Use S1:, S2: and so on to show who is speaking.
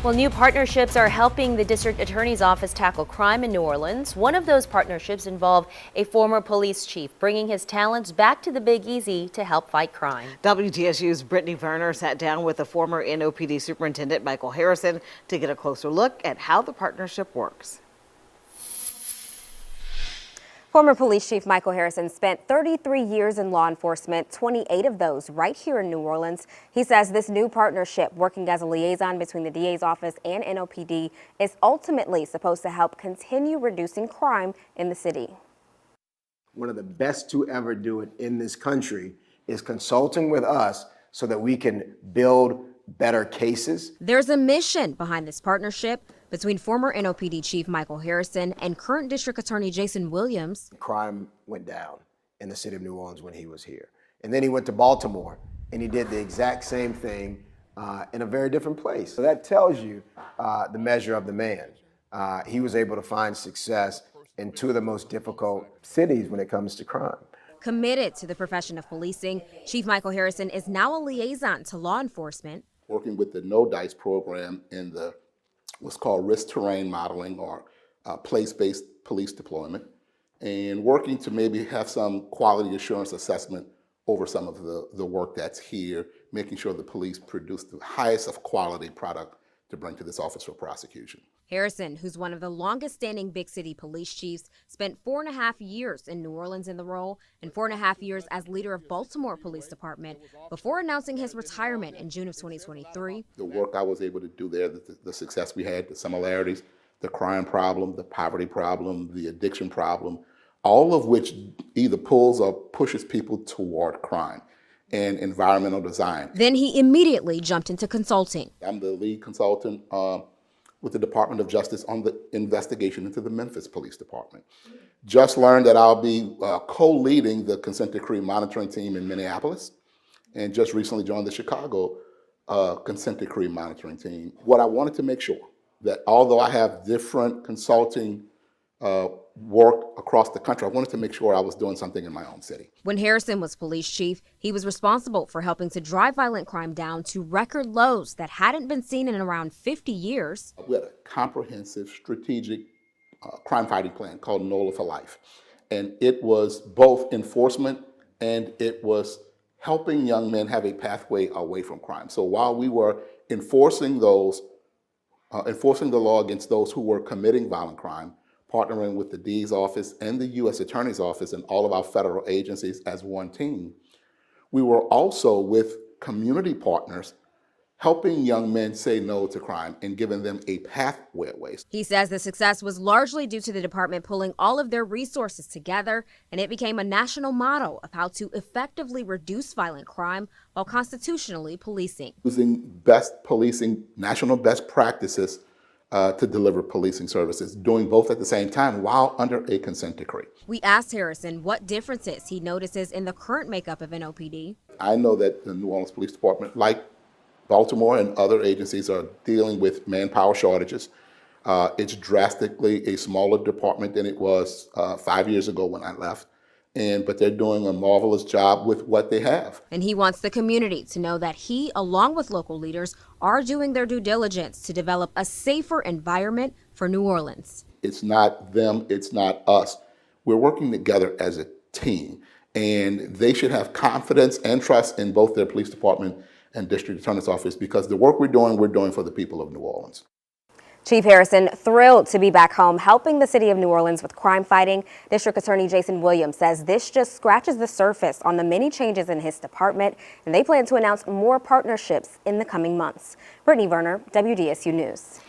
S1: Well, new partnerships are helping the district attorney's office tackle crime in New Orleans. One of those partnerships involved a former police chief bringing his talents back to the Big Easy to help fight crime.
S2: WDSU's Brittany Werner sat down with the former NOPD Superintendent Michael Harrison to get a closer look at how the partnership works.
S3: Former Police Chief Michael Harrison spent 33 years in law enforcement, 28 of those right here in New Orleans. He says this new partnership, working as a liaison between the DA's office and NOPD, is ultimately supposed to help continue reducing crime in the city.
S4: One of the best to ever do it in this country is consulting with us so that we can build better cases.
S3: There's a mission behind this partnership between former NOPD Chief Michael Harrison and current District Attorney Jason Williams.
S4: Crime went down in the city of New Orleans when he was here. And then he went to Baltimore and he did the exact same thing in a very different place. So that tells you the measure of the man. He was able to find success in two of the most difficult cities when it comes to crime.
S3: Committed to the profession of policing, Chief Michael Harrison is now a liaison to law enforcement.
S5: Working with the No Dice program in the what's called risk terrain modeling or place-based police deployment, and working to maybe have some quality assurance assessment over some of the work that's here, making sure the police produce the highest of quality product to bring to this office for prosecution.
S3: Harrison, who's one of the longest-standing big city police chiefs, spent 4.5 years in New Orleans in the role and 4.5 years as leader of Baltimore Police Department before announcing his retirement in June of 2023.
S5: The work I was able to do there, the success we had, the similarities, the crime problem, the poverty problem, the addiction problem, all of which either pulls or pushes people toward crime and environmental design.
S3: Then he immediately jumped into consulting.
S5: I'm the lead consultant with the Department of Justice on the investigation into the Memphis Police Department. Just learned that I'll be co-leading the consent decree monitoring team in Minneapolis, and just recently joined the Chicago consent decree monitoring team. What I wanted to make sure that although I have different consulting work across the country, I wanted to make sure I was doing something in my own city.
S3: When Harrison was police chief, he was responsible for helping to drive violent crime down to record lows that hadn't been seen in around 50 years.
S5: We had a comprehensive strategic crime fighting plan called NOLA for Life. And it was both enforcement and it was helping young men have a pathway away from crime. So while we were enforcing the law against those who were committing violent crime, partnering with the DA's office and the U.S. Attorney's Office and all of our federal agencies as one team, we were also with community partners helping young men say no to crime and giving them a pathway away.
S3: He says the success was largely due to the department pulling all of their resources together, and it became a national model of how to effectively reduce violent crime while constitutionally policing.
S5: Using best policing, national best practices to deliver policing services, doing both at the same time while under a consent decree.
S3: We asked Harrison what differences he notices in the current makeup of NOPD.
S5: I know that the New Orleans Police Department, like Baltimore and other agencies, are dealing with manpower shortages. It's drastically a smaller department than it was 5 years ago when I left. But they're doing a marvelous job with what they have. And
S3: he wants the community to know that he, along with local leaders, are doing their due diligence to develop a safer environment for New Orleans.
S5: It's not them, it's not us. We're working together as a team, and they should have confidence and trust in both their police department and district attorney's office, because the work we're doing for the people of New Orleans.
S3: Chief Harrison thrilled to be back home helping the city of New Orleans with crime fighting. District Attorney Jason Williams says this just scratches the surface on the many changes in his department, and they plan to announce more partnerships in the coming months. Brittany Werner, WDSU News.